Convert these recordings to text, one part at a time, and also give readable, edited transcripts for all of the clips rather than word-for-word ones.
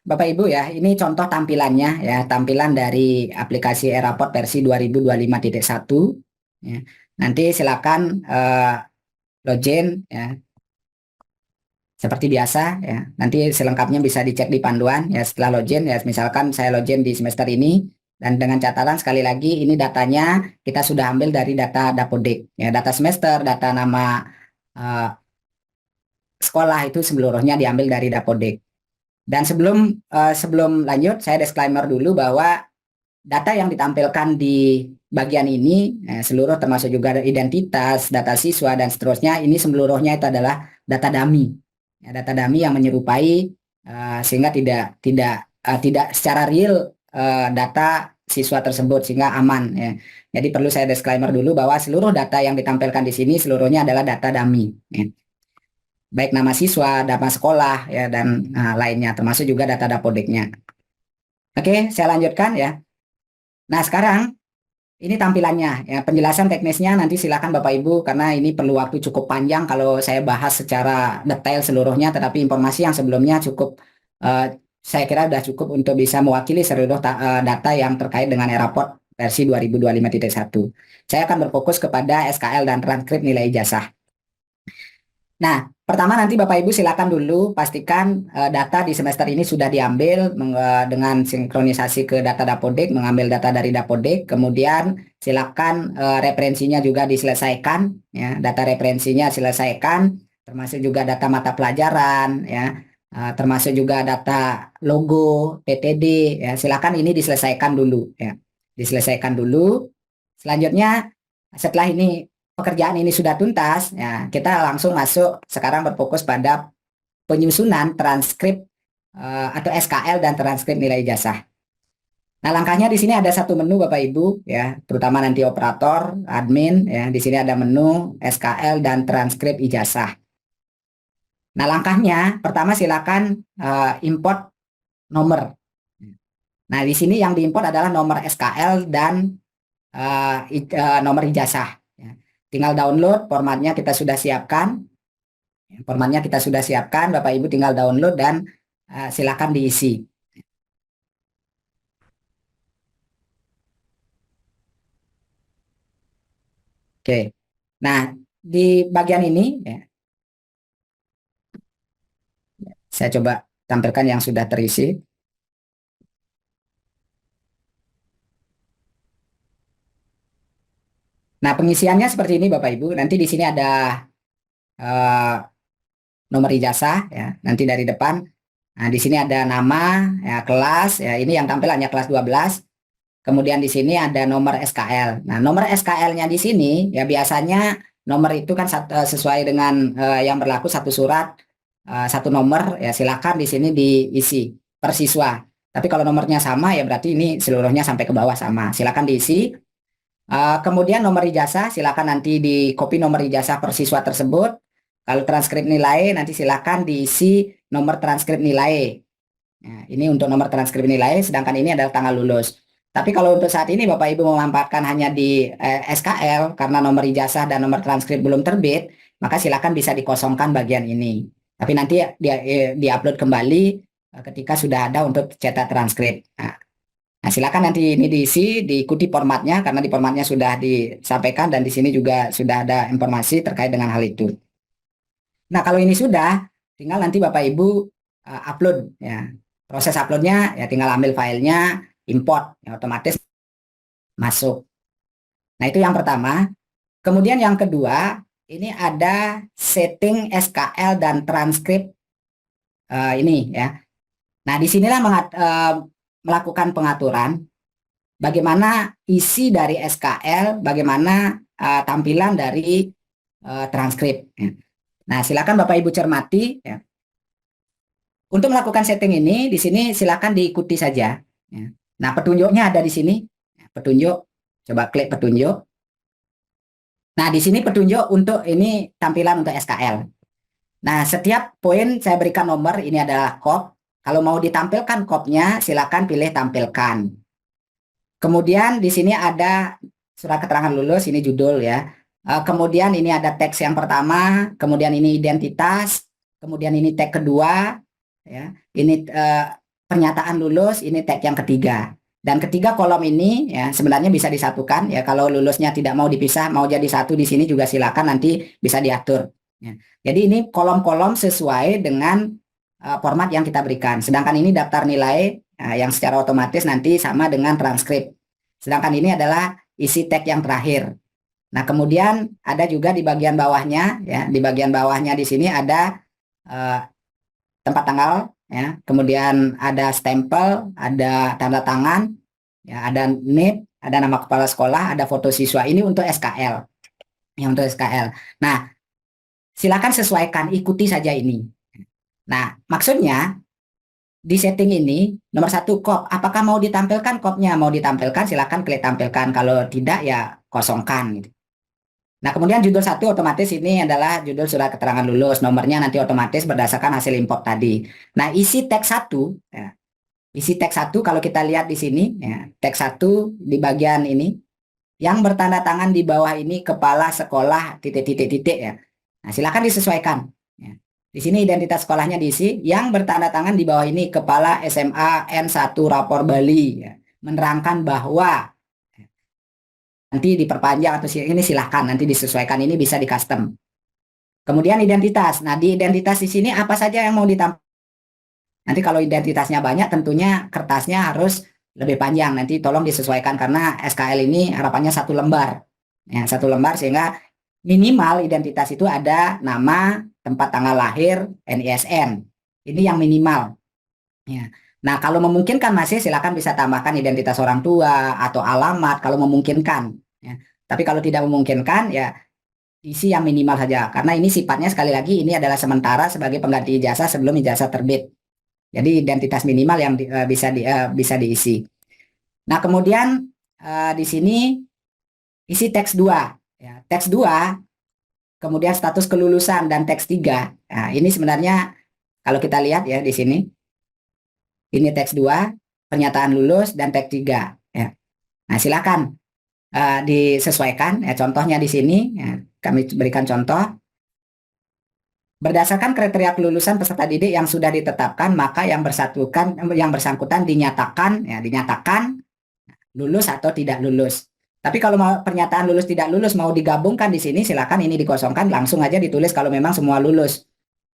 Bapak Ibu ya, ini contoh tampilannya ya, tampilan dari aplikasi Eraport versi 2025.1 ya. Nanti silakan login ya, seperti biasa ya. Nanti selengkapnya bisa dicek di panduan ya setelah login ya. Misalkan saya login di semester ini dan dengan catatan sekali lagi ini datanya kita sudah ambil dari data Dapodik ya, data semester, data nama eh, sekolah itu seluruhnya diambil dari Dapodik. Dan sebelum lanjut, saya disclaimer dulu bahwa data yang ditampilkan di bagian ini, seluruh termasuk juga identitas, data siswa dan seterusnya, ini seluruhnya itu adalah data dummy, ya, data dummy yang menyerupai sehingga tidak secara real data siswa tersebut sehingga aman. Ya. Jadi perlu saya disclaimer dulu bahwa seluruh data yang ditampilkan di sini seluruhnya adalah data dummy. Ya, baik nama siswa, nama sekolah, ya dan lainnya, termasuk juga data dapodiknya. Oke, saya lanjutkan ya. Nah, sekarang ini tampilannya ya, penjelasan teknisnya nanti silakan Bapak Ibu karena ini perlu waktu cukup panjang kalau saya bahas secara detail seluruhnya, tetapi informasi yang sebelumnya cukup eh, saya kira sudah cukup untuk bisa mewakili seluruh data yang terkait dengan Eraport versi 2025.1. Saya akan berfokus kepada SKL dan transkrip nilai ijazah. Nah, pertama nanti Bapak Ibu silakan dulu pastikan data di semester ini sudah diambil dengan sinkronisasi ke data Dapodik, mengambil data dari Dapodik, kemudian silakan referensinya juga diselesaikan, ya, data referensinya selesaikan, termasuk juga data mata pelajaran, ya, termasuk juga data logo, PTD, ya, silakan ini diselesaikan dulu, ya, diselesaikan dulu. Selanjutnya, setelah ini pekerjaan ini sudah tuntas, ya, kita langsung masuk sekarang berfokus pada penyusunan transkrip atau SKL dan transkrip nilai ijazah. Nah, langkahnya di sini ada satu menu Bapak Ibu ya, terutama nanti operator, admin ya, di sini ada menu SKL dan transkrip ijazah. Nah, langkahnya pertama silakan import nomor. Nah, di sini yang diimport adalah nomor SKL dan nomor ijazah. Ya. Tinggal download, formatnya kita sudah siapkan. Formatnya kita sudah siapkan, Bapak Ibu tinggal download dan silakan diisi. Oke. Nah, di bagian ini ya, saya coba tampilkan yang sudah terisi. Nah, pengisiannya seperti ini Bapak Ibu. Nanti di sini ada uh, nomor ijazah ya, nanti dari depan. Nah, di sini ada nama, ya, kelas, ya ini yang tampil hanya kelas 12. Kemudian di sini ada nomor SKL. Nah, nomor SKL-nya di sini ya biasanya nomor itu kan sesuai dengan yang berlaku satu surat, satu nomor ya silakan di sini diisi per siswa. Tapi kalau nomornya sama ya berarti ini seluruhnya sampai ke bawah sama. Silakan diisi. Kemudian nomor ijazah silakan nanti di copy nomor ijazah per siswa tersebut. Kalau transkrip nilai nanti silakan diisi nomor transkrip nilai. Nah, ini untuk nomor transkrip nilai, sedangkan ini adalah tanggal lulus. Tapi kalau untuk saat ini Bapak Ibu memanfaatkan hanya di SKL karena nomor ijazah dan nomor transkrip belum terbit, maka silakan bisa dikosongkan bagian ini. Tapi nanti di-upload kembali ketika sudah ada untuk cetak transkrip. Nah, silakan nanti ini diisi, diikuti formatnya karena di formatnya sudah disampaikan dan di sini juga sudah ada informasi terkait dengan hal itu. Nah, kalau ini sudah, tinggal nanti Bapak Ibu upload ya. Proses uploadnya ya tinggal ambil filenya, import, ya otomatis masuk. Nah, itu yang pertama. Kemudian yang kedua, ini ada setting SKL dan transkrip ini ya. Nah, disinilah melakukan pengaturan bagaimana isi dari SKL, bagaimana tampilan dari transkrip. Ya. Nah, silakan Bapak Ibu cermati. Ya. Untuk melakukan setting ini, di sini silakan diikuti saja. Ya. Nah, petunjuknya ada di sini. Petunjuk, coba klik petunjuk. Nah, di sini petunjuk untuk ini tampilan untuk SKL. Nah, setiap poin saya berikan nomor, ini adalah kop. Kalau mau ditampilkan kopnya, silakan pilih tampilkan. Kemudian di sini ada surat keterangan lulus, ini judul ya. Kemudian ini ada teks yang pertama, kemudian ini identitas, kemudian ini tag kedua, ya. Ini pernyataan lulus, ini tag yang ketiga. Dan ketiga kolom ini ya sebenarnya bisa disatukan ya, kalau lulusnya tidak mau dipisah, mau jadi satu di sini juga silakan, nanti bisa diatur. Ya. Jadi ini kolom-kolom sesuai dengan format yang kita berikan. Sedangkan ini daftar nilai yang secara otomatis nanti sama dengan transkrip. Sedangkan ini adalah isi tag yang terakhir. Nah, kemudian ada juga di bagian bawahnya ya, di bagian bawahnya di sini ada tempat tanggal ya, kemudian ada stempel, ada tanda tangan, ya, ada NIP, ada nama kepala sekolah, ada foto siswa. Ini untuk SKL, yang untuk SKL. Nah, silakan sesuaikan, ikuti saja ini. Nah, maksudnya di setting ini nomor satu kop, apakah mau ditampilkan kopnya? Mau ditampilkan, silakan klik tampilkan. Kalau tidak ya kosongkan. Gitu. Nah, kemudian judul satu otomatis ini adalah judul surat keterangan lulus. Nomornya nanti otomatis berdasarkan hasil import tadi. Nah, isi teks satu, ya, isi teks satu kalau kita lihat di sini, ya, teks satu di bagian ini, yang bertanda tangan di bawah ini kepala sekolah titik-titik-titik ya. Nah, silakan disesuaikan. Ya. Di sini identitas sekolahnya diisi. Yang bertanda tangan di bawah ini kepala SMA N1 Rapor Bali, ya, menerangkan bahwa nanti diperpanjang atau ini silahkan nanti disesuaikan, ini bisa di custom. Kemudian identitas. Nah, di identitas di sini apa saja yang mau ditampilkan. Nanti kalau identitasnya banyak tentunya kertasnya harus lebih panjang. Nanti tolong disesuaikan karena SKL ini harapannya satu lembar. Ya, satu lembar sehingga minimal identitas itu ada nama, tempat tanggal lahir, NISN. Ini yang minimal. Ya. Nah, kalau memungkinkan masih silakan bisa tambahkan identitas orang tua atau alamat kalau memungkinkan. Ya. Tapi kalau tidak memungkinkan ya isi yang minimal saja. Karena ini sifatnya sekali lagi ini adalah sementara sebagai pengganti ijazah sebelum ijazah terbit. Jadi identitas minimal yang bisa diisi. Nah, kemudian di sini isi teks 2. Ya, teks 2, kemudian status kelulusan dan teks 3. Nah, ini sebenarnya kalau kita lihat ya di sini. Ini teks 2, pernyataan lulus, dan teks 3. Ya. Nah, silakan disesuaikan. Ya, contohnya di sini, ya, kami berikan contoh. Berdasarkan kriteria kelulusan peserta didik yang sudah ditetapkan, maka yang bersangkutan dinyatakan lulus atau tidak lulus. Tapi kalau mau pernyataan lulus tidak lulus mau digabungkan di sini, silakan ini dikosongkan, langsung aja ditulis kalau memang semua lulus.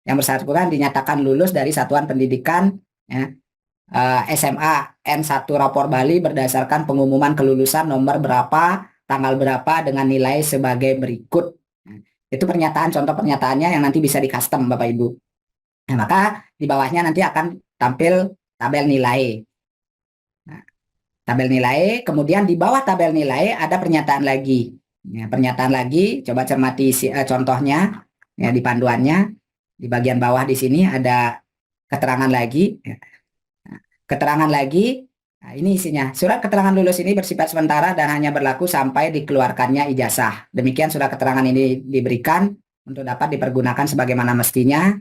Yang bersangkutan dinyatakan lulus dari satuan pendidikan ya, SMA N1 Rapor Bali berdasarkan pengumuman kelulusan nomor berapa, tanggal berapa dengan nilai sebagai berikut. Nah, itu pernyataan, contoh pernyataannya yang nanti bisa di custom Bapak Ibu. Nah, maka di bawahnya nanti akan tampil tabel nilai. Nah, tabel nilai, kemudian di bawah tabel nilai ada pernyataan lagi. Ya, pernyataan lagi, coba cermati contohnya ya di panduannya. Di bagian bawah di sini ada keterangan lagi. Ya. Keterangan lagi, nah ini isinya. Surat keterangan lulus ini bersifat sementara dan hanya berlaku sampai dikeluarkannya ijazah. Demikian surat keterangan ini diberikan untuk dapat dipergunakan sebagaimana mestinya.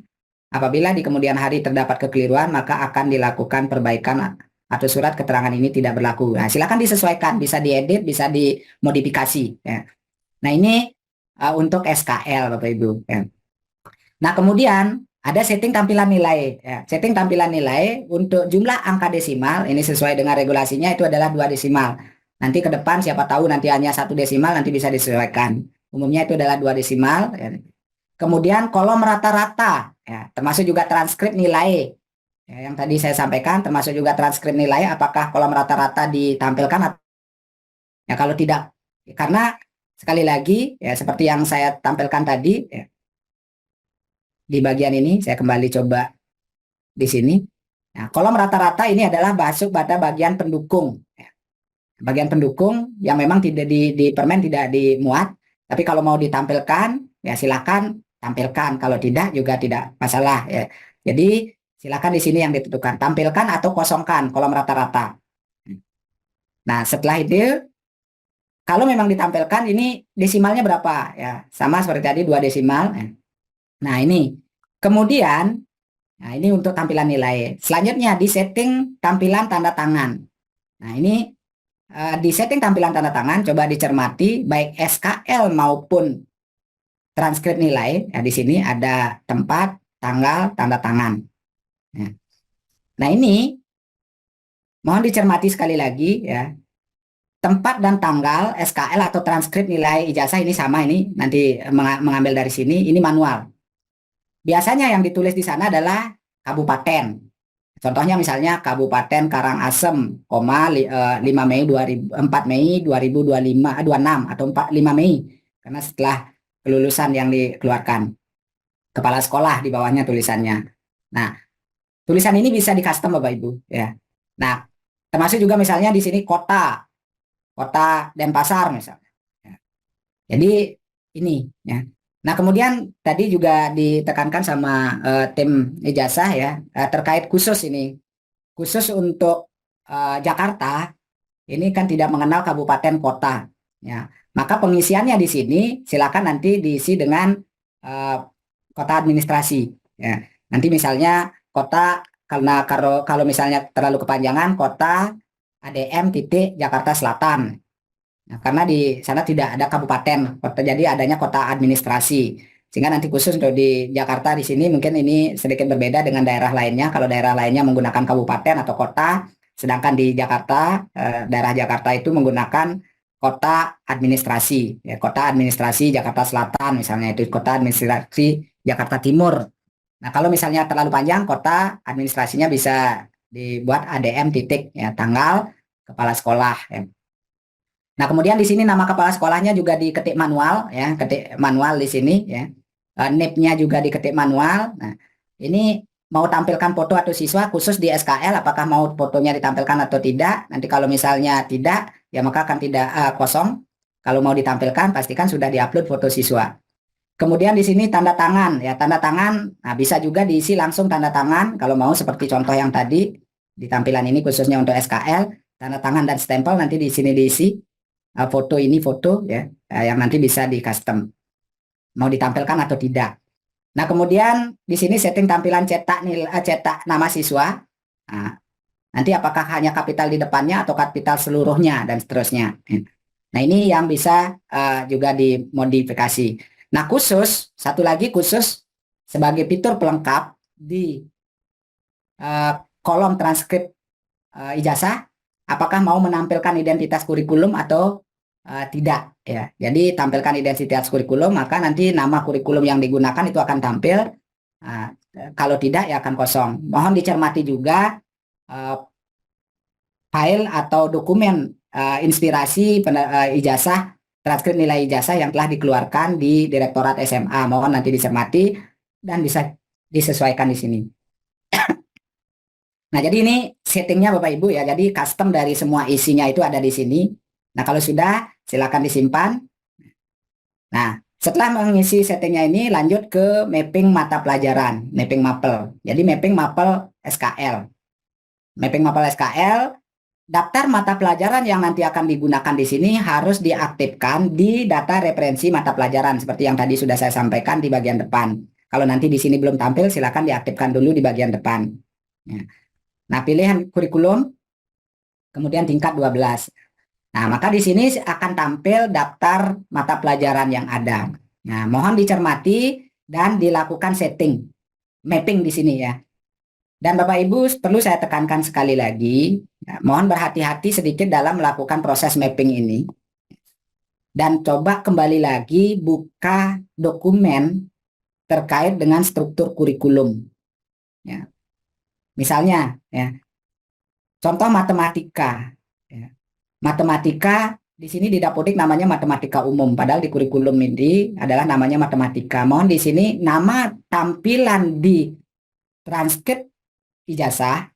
Apabila di kemudian hari terdapat kekeliruan, maka akan dilakukan perbaikan atau surat keterangan ini tidak berlaku. Nah, silakan disesuaikan, bisa diedit, bisa dimodifikasi. Ya. Nah, ini untuk SKL, Bapak Ibu. Ya. Nah, kemudian ada setting tampilan nilai. Ya, setting tampilan nilai untuk jumlah angka desimal, ini sesuai dengan regulasinya itu adalah 2 desimal. Nanti ke depan siapa tahu nanti hanya 1 desimal, nanti bisa disesuaikan. Umumnya itu adalah 2 desimal. Ya. Kemudian kolom rata-rata, ya, termasuk juga transkrip nilai. Ya, yang tadi saya sampaikan, termasuk juga transkrip nilai, apakah kolom rata-rata ditampilkan? Ya, kalau tidak, karena sekali lagi, ya seperti yang saya tampilkan tadi, ya, di bagian ini, saya kembali coba di sini. Nah, kolom rata-rata ini adalah masuk pada bagian pendukung. Bagian pendukung yang memang tidak di permen tidak dimuat, tapi kalau mau ditampilkan, ya silakan tampilkan. Kalau tidak juga tidak masalah. Ya. Jadi silakan di sini yang ditentukan, tampilkan atau kosongkan kolom rata-rata. Nah, setelah itu, kalau memang ditampilkan, ini desimalnya berapa? Ya, sama seperti tadi 2 desimal. Nah, ini. Kemudian, nah ini untuk tampilan nilai. Selanjutnya di setting tampilan tanda tangan. Nah ini di setting tampilan tanda tangan coba dicermati baik SKL maupun transkrip nilai. Ya, di sini ada tempat, tanggal, tanda tangan. Nah ini Mohon dicermati sekali lagi ya. Tempat dan tanggal SKL atau transkrip nilai ijazah ini sama, ini nanti mengambil dari sini, ini manual. Biasanya yang ditulis di sana adalah kabupaten. Contohnya misalnya Kabupaten Karangasem, 5 Mei 2000, 4 Mei 2025, 26 atau 5 Mei. Karena setelah kelulusan yang dikeluarkan. Kepala sekolah di bawahnya tulisannya. Nah, tulisan ini bisa di custom Bapak Ibu ya. Nah, termasuk juga misalnya di sini kota Denpasar misalnya. Ya. Jadi ini ya. Nah, kemudian tadi juga ditekankan sama tim ijazah ya, terkait khusus ini. Khusus untuk Jakarta ini kan tidak mengenal kabupaten kota ya. Maka pengisiannya di sini silakan nanti diisi dengan eh, kota administrasi ya. Nanti misalnya kota, karena kalau misalnya terlalu kepanjangan, kota ADM titik Jakarta Selatan. Nah, karena di sana tidak ada kabupaten, jadi adanya kota administrasi. Sehingga nanti khusus untuk di Jakarta di sini mungkin ini sedikit berbeda dengan daerah lainnya. Kalau daerah lainnya menggunakan kabupaten atau kota, sedangkan di Jakarta, daerah Jakarta itu menggunakan kota administrasi. Ya, kota administrasi Jakarta Selatan misalnya, itu kota administrasi Jakarta Timur. Nah, kalau misalnya terlalu panjang, kota administrasinya bisa dibuat ADM titik ya, tanggal kepala sekolah ya. Nah, kemudian di sini nama kepala sekolahnya juga diketik manual ya, ketik manual di sini ya. NIP-nya juga diketik manual. Nah, ini mau tampilkan foto atau siswa khusus di SKL, apakah mau fotonya ditampilkan atau tidak? Nanti kalau misalnya tidak, ya maka akan tidak kosong. Kalau mau ditampilkan, pastikan sudah diupload foto siswa. Kemudian di sini tanda tangan ya, tanda tangan. Nah, bisa juga diisi langsung tanda tangan kalau mau, seperti contoh yang tadi di tampilan ini khususnya untuk SKL, tanda tangan dan stempel nanti di sini diisi. Foto ini foto ya, yang nanti bisa di custom mau ditampilkan atau tidak. Nah, kemudian di sini setting tampilan cetak nama siswa. Nah, nanti apakah hanya kapital di depannya atau kapital seluruhnya dan seterusnya. Nah, ini yang bisa juga dimodifikasi. Nah, khusus satu lagi, khusus sebagai fitur pelengkap di kolom transkrip ijazah, apakah mau menampilkan identitas kurikulum atau tidak ya. Jadi tampilkan identitas kurikulum, maka nanti nama kurikulum yang digunakan itu akan tampil. Kalau tidak ya akan kosong. Mohon dicermati juga file atau dokumen inspirasi ijazah, transkrip nilai ijazah yang telah dikeluarkan di Direktorat SMA. Mohon nanti dicermati dan bisa disesuaikan di sini. Nah, jadi ini settingnya Bapak Ibu ya. Jadi custom dari semua isinya itu ada di sini. Nah, kalau sudah silakan disimpan. Nah, setelah mengisi settingnya ini lanjut ke mapping mata pelajaran, mapping mapel. Jadi mapping mapel SKL. Mapping mapel SKL, daftar mata pelajaran yang nanti akan digunakan di sini harus diaktifkan di data referensi mata pelajaran seperti yang tadi sudah saya sampaikan di bagian depan. Kalau nanti di sini belum tampil, silakan diaktifkan dulu di bagian depan. Ya. Nah, pilihan kurikulum, kemudian tingkat 12. Nah, maka di sini akan tampil daftar mata pelajaran yang ada. Nah, mohon dicermati dan dilakukan setting, mapping di sini ya. Dan Bapak Ibu perlu saya tekankan sekali lagi, ya, mohon berhati-hati sedikit dalam melakukan proses mapping ini. Dan coba kembali lagi buka dokumen terkait dengan struktur kurikulum. Ya. Misalnya, ya, contoh matematika. Ya. Matematika di sini di Dapodik namanya matematika umum, padahal di kurikulum ini adalah namanya matematika. Mohon di sini nama tampilan di transkrip ijazah,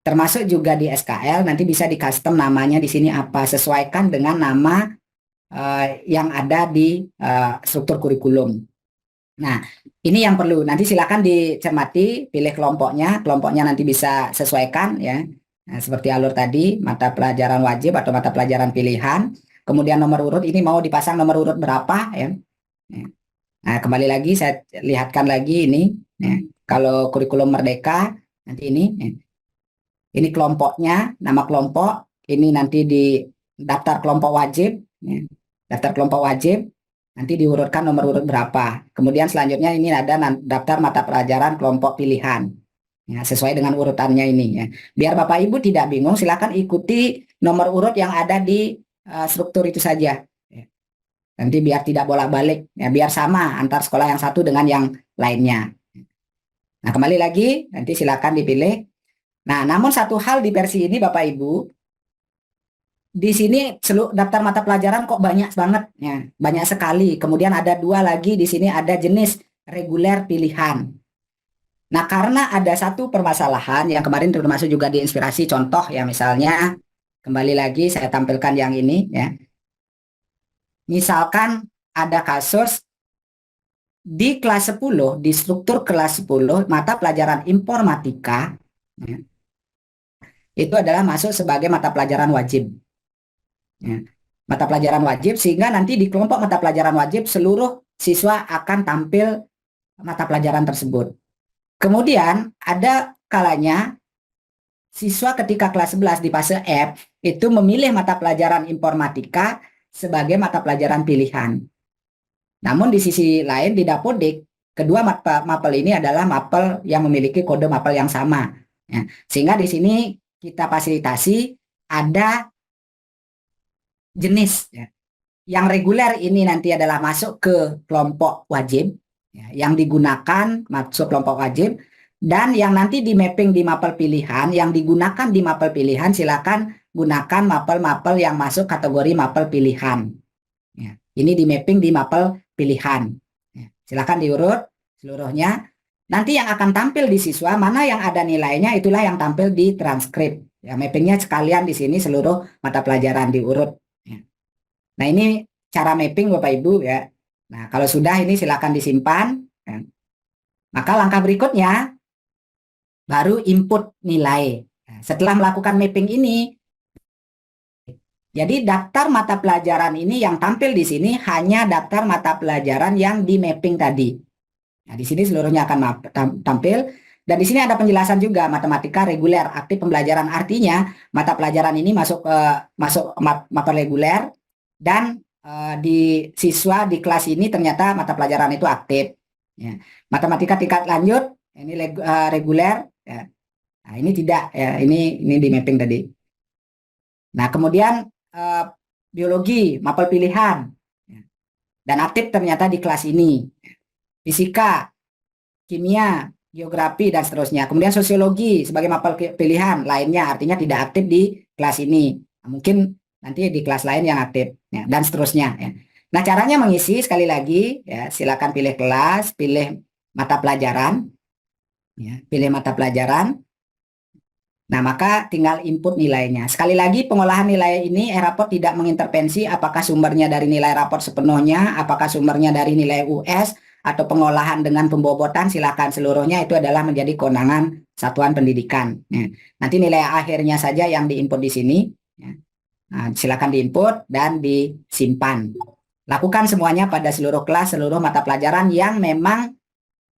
termasuk juga di SKL, nanti bisa di custom namanya di sini apa, sesuaikan dengan nama yang ada di struktur kurikulum. Nah, ini yang perlu. Nanti silakan dicermati, pilih kelompoknya nanti bisa sesuaikan ya. Nah, seperti alur tadi, mata pelajaran wajib atau mata pelajaran pilihan. Kemudian nomor urut, ini mau dipasang nomor urut berapa ya. Nah, kembali lagi saya lihatkan lagi ini. Ya. Kalau kurikulum merdeka, nanti ini. Ya. Ini kelompoknya, nama kelompok. Ini nanti di daftar kelompok wajib. Ya. Daftar kelompok wajib. Nanti diurutkan nomor urut berapa. Kemudian selanjutnya ini ada daftar mata pelajaran kelompok pilihan. Ya, sesuai dengan urutannya ini ya. Biar Bapak Ibu tidak bingung, silakan ikuti nomor urut yang ada di struktur itu saja. Ya. Nanti biar tidak bolak-balik, ya, biar sama antar sekolah yang satu dengan yang lainnya. Nah, kembali lagi, nanti silakan dipilih. Nah, namun satu hal di versi ini Bapak Ibu, di sini seluruh daftar mata pelajaran kok banyak banget, ya, banyak sekali. Kemudian ada dua lagi di sini ada jenis reguler pilihan. Nah, karena ada satu permasalahan yang kemarin termasuk juga di inspirasi contoh ya, misalnya kembali lagi saya tampilkan yang ini ya. Misalkan ada kasus di kelas 10, di struktur kelas 10 mata pelajaran informatika ya, itu adalah masuk sebagai mata pelajaran wajib. Ya. Mata pelajaran wajib sehingga nanti di kelompok mata pelajaran wajib seluruh siswa akan tampil mata pelajaran tersebut. Kemudian ada kalanya siswa ketika kelas 11 di fase F itu memilih mata pelajaran informatika sebagai mata pelajaran pilihan. Namun di sisi lain di Dapodik, kedua mapel ini adalah mapel yang memiliki kode mapel yang sama. Ya. Sehingga di sini kita fasilitasi ada jenis ya. Yang reguler ini nanti adalah masuk ke kelompok wajib ya, yang digunakan masuk kelompok wajib, dan yang nanti di mapping di mapel pilihan, yang digunakan di mapel pilihan silakan gunakan mapel-mapel yang masuk kategori mapel pilihan. Ya, ini di mapping di mapel pilihan. Ya, silakan diurut seluruhnya. Nanti yang akan tampil di siswa mana yang ada nilainya itulah yang tampil di transkrip. Ya, mappingnya sekalian di sini seluruh mata pelajaran diurut. Ya. Nah, ini cara mapping Bapak Ibu ya. Nah, kalau sudah ini silakan disimpan. Ya. Maka langkah berikutnya baru input nilai. Nah, setelah melakukan mapping ini, jadi daftar mata pelajaran ini yang tampil di sini hanya daftar mata pelajaran yang di mapping tadi. Nah, di sini seluruhnya akan tampil. Dan di sini ada penjelasan juga matematika reguler aktif pembelajaran, artinya mata pelajaran ini masuk mapel reguler dan di siswa di kelas ini ternyata mata pelajaran itu aktif. Ya. Matematika tingkat lanjut ini reguler. Ya. Nah, ini tidak ya, ini di mapping tadi. Nah, kemudian biologi mapel pilihan ya, dan aktif ternyata di kelas ini. Fisika, kimia, geografi dan seterusnya. Kemudian sosiologi sebagai mapel pilihan lainnya, artinya tidak aktif di kelas ini. Nah, mungkin nanti di kelas lain yang aktif ya, dan seterusnya ya. Nah, caranya mengisi sekali lagi ya, silakan pilih kelas, pilih mata pelajaran ya, pilih mata pelajaran. Nah, maka tinggal input nilainya. Sekali lagi, pengolahan nilai ini Eraport tidak mengintervensi apakah sumbernya dari nilai raport sepenuhnya, apakah sumbernya dari nilai US, atau pengolahan dengan pembobotan, silakan seluruhnya itu adalah menjadi kewenangan satuan pendidikan. Ya. Nanti nilai akhirnya saja yang diinput di sini. Ya. Nah, silakan diinput dan disimpan. Lakukan semuanya pada seluruh kelas, seluruh mata pelajaran yang memang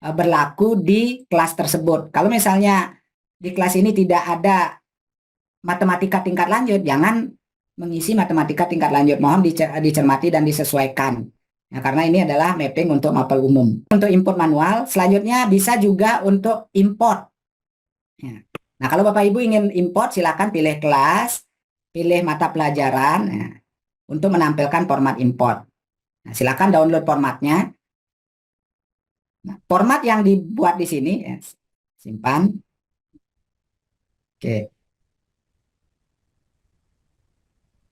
berlaku di kelas tersebut. Kalau misalnya di kelas ini tidak ada matematika tingkat lanjut, jangan mengisi matematika tingkat lanjut. Mohon dicermati dan disesuaikan. Ya, karena ini adalah mapping untuk mapel umum. Untuk input manual, selanjutnya bisa juga untuk import. Ya. Nah, kalau Bapak Ibu ingin import, silakan pilih kelas, pilih mata pelajaran ya, untuk menampilkan format import. Nah, silakan download formatnya. Nah, format yang dibuat di sini, ya, simpan. Oke.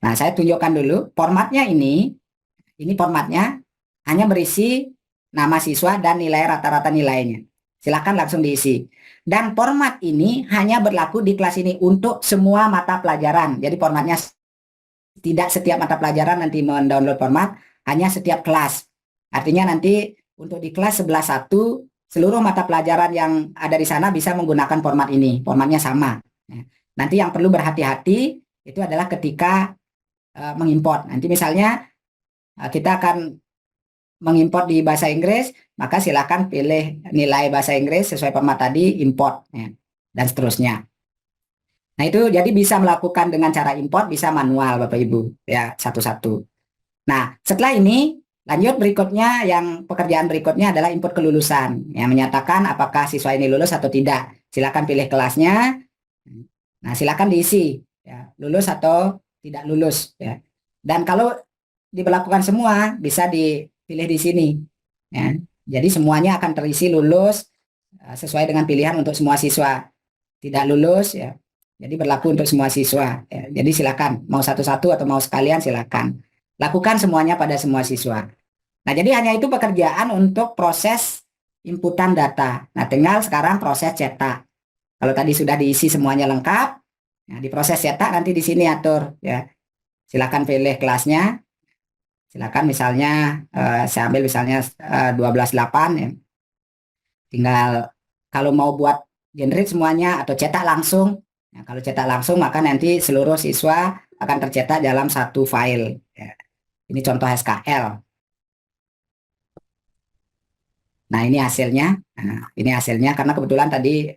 Nah, saya tunjukkan dulu formatnya ini formatnya hanya berisi nama siswa dan nilai rata-rata nilainya. Silakan langsung diisi. Dan format ini hanya berlaku di kelas ini untuk semua mata pelajaran. Jadi formatnya tidak setiap mata pelajaran nanti mendownload format, hanya setiap kelas. Artinya nanti untuk di kelas 11.1 seluruh mata pelajaran yang ada di sana bisa menggunakan format ini. Formatnya sama. Nanti yang perlu berhati-hati itu adalah ketika mengimport. Nanti misalnya kita akan mengimport di bahasa Inggris, maka silakan pilih nilai bahasa Inggris sesuai format tadi, import ya, dan seterusnya. Nah, itu jadi bisa melakukan dengan cara import, bisa manual Bapak Ibu ya, satu-satu. Nah, setelah ini Lanjut berikutnya, yang pekerjaan berikutnya adalah input kelulusan, yang menyatakan apakah siswa ini lulus atau tidak. Silakan pilih kelasnya. Nah, silakan diisi, ya, lulus atau tidak lulus, ya. Dan kalau diberlakukan semua, bisa dipilih di sini, ya. Jadi semuanya akan terisi lulus sesuai dengan pilihan untuk semua siswa. Tidak lulus, ya. Jadi berlaku untuk semua siswa, ya. Jadi silakan mau satu-satu atau mau sekalian, silakan lakukan semuanya pada semua siswa. Nah, jadi hanya itu pekerjaan untuk proses inputan data. Nah, tinggal sekarang proses cetak. Kalau tadi sudah diisi semuanya lengkap, nah, di proses cetak nanti di sini atur, ya. Silakan pilih kelasnya. Silakan misalnya saya ambil misalnya 12.8, ya. Tinggal kalau mau buat generate semuanya atau cetak langsung. Nah, kalau cetak langsung maka nanti seluruh siswa akan tercetak dalam satu file, ya. Ini contoh SKL. Nah, ini hasilnya. Nah, ini hasilnya karena kebetulan tadi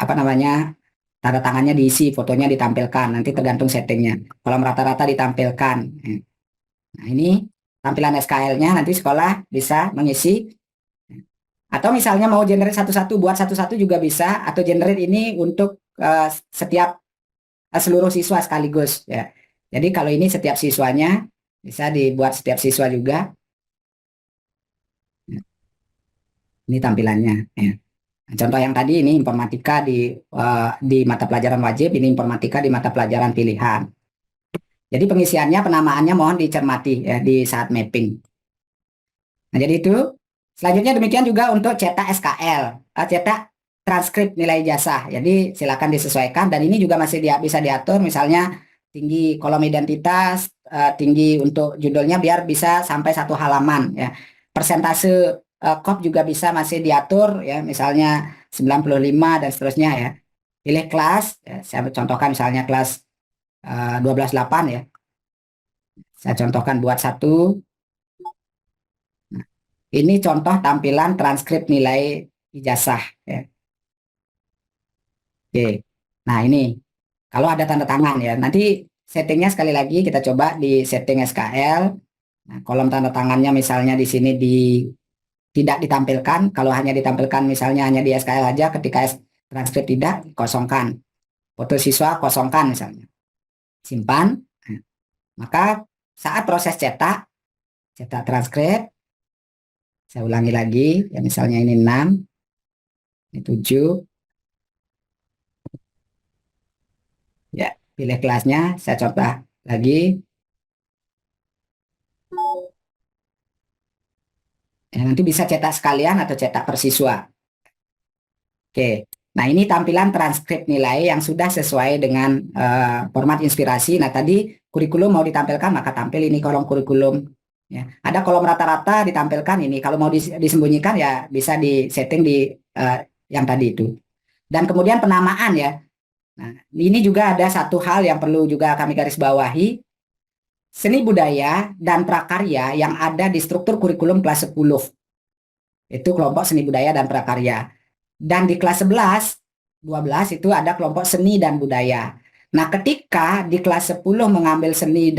apa namanya, tanda tangannya diisi, fotonya ditampilkan, nanti tergantung settingnya. Kalau rata-rata ditampilkan. Nah, ini tampilan SKL-nya, nanti sekolah bisa mengisi. Atau misalnya mau generate satu-satu, buat satu-satu juga bisa, atau generate ini untuk setiap seluruh siswa sekaligus, ya. Jadi kalau ini setiap siswanya, bisa dibuat setiap siswa juga. Ini tampilannya, ya. Contoh yang tadi ini informatika di mata pelajaran wajib, ini informatika di mata pelajaran pilihan. Jadi pengisiannya, penamaannya mohon dicermati, ya, di saat mapping. Nah, jadi itu. Selanjutnya demikian juga untuk cetak SKL, cetak transkrip nilai ijazah. Jadi silakan disesuaikan, dan ini juga masih bisa diatur, misalnya tinggi kolom identitas, tinggi untuk judulnya biar bisa sampai 1 halaman, ya. Persentase kop juga bisa masih diatur, ya, misalnya 95 dan seterusnya, ya. Pilih kelas, ya, saya contohkan misalnya kelas 12.8, ya. Saya contohkan buat satu. Nah, ini contoh tampilan transkrip nilai ijazah, ya. Oke. Nah, ini kalau ada tanda tangan, ya. Nanti settingnya sekali lagi kita coba di setting SKL. Nah, kolom tanda tangannya misalnya di sini tidak ditampilkan. Kalau hanya ditampilkan misalnya hanya di SKL aja, ketika transkrip tidak, kosongkan. Foto siswa kosongkan misalnya. Simpan. Nah, maka saat proses cetak transkrip, saya ulangi lagi, ya, misalnya ini 6, ini 7, ya, pilih kelasnya, saya contoh lagi, ya, nanti bisa cetak sekalian atau cetak per siswa. Oke, nah ini tampilan transkrip nilai yang sudah sesuai dengan format inspirasi. Nah, tadi kurikulum mau ditampilkan, maka tampil ini kolom kurikulum, ya. Ada kolom rata-rata ditampilkan ini. Kalau mau disembunyikan, ya bisa di setting di yang tadi itu. Dan kemudian penamaan, ya. Nah, ini juga ada satu hal yang perlu juga kami garis bawahi. Seni budaya dan prakarya yang ada di struktur kurikulum kelas 10. Itu kelompok seni budaya dan prakarya. Dan di kelas 11, 12 itu ada kelompok seni dan budaya. Nah, ketika di kelas 10 mengambil seni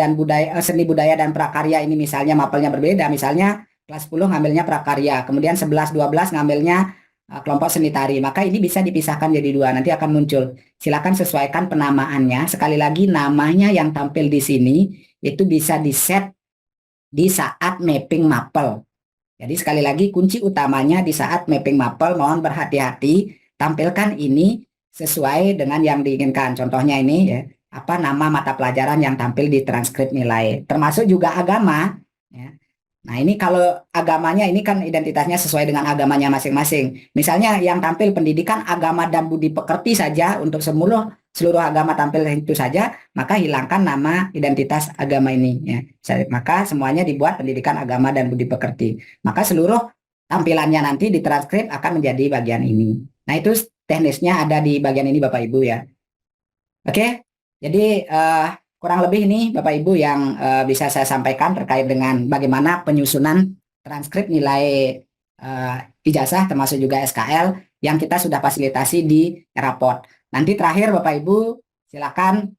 budaya dan prakarya ini misalnya mapelnya berbeda, misalnya kelas 10 ngambilnya prakarya, kemudian 11 12 ngambilnya kelompok seni tari, maka ini bisa dipisahkan jadi dua, nanti akan muncul. Silakan sesuaikan penamaannya. Sekali lagi, namanya yang tampil di sini itu bisa di-set di saat mapping mapel. Jadi sekali lagi, kunci utamanya di saat mapping mapel, mohon berhati-hati, tampilkan ini sesuai dengan yang diinginkan. Contohnya ini, ya, apa nama mata pelajaran yang tampil di transkrip nilai, termasuk juga agama, ya. Nah, ini kalau agamanya ini kan identitasnya sesuai dengan agamanya masing-masing. Misalnya yang tampil pendidikan, agama dan budi pekerti saja, untuk seluruh agama tampil itu saja, maka hilangkan nama identitas agama ini, ya. Maka semuanya dibuat pendidikan agama dan budi pekerti. Maka seluruh tampilannya nanti di transkrip akan menjadi bagian ini. Nah, itu teknisnya ada di bagian ini Bapak Ibu, ya. Oke, jadi kurang lebih ini Bapak Ibu yang bisa saya sampaikan terkait dengan bagaimana penyusunan transkrip nilai ijazah termasuk juga SKL yang kita sudah fasilitasi di Eraport. Nanti terakhir Bapak Ibu silakan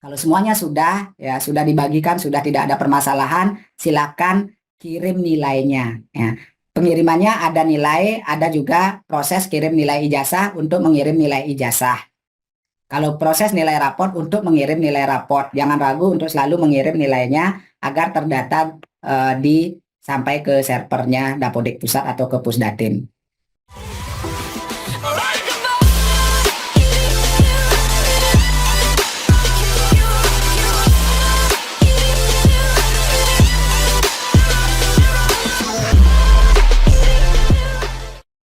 Kalau semuanya sudah ya sudah dibagikan, sudah tidak ada permasalahan, silakan kirim nilainya ya. Pengirimannya ada nilai, ada juga proses kirim nilai ijazah untuk mengirim nilai ijazah. Kalau proses nilai raport untuk mengirim nilai raport, jangan ragu untuk selalu mengirim nilainya agar terdata sampai ke servernya Dapodik Pusat atau ke Pusdatin.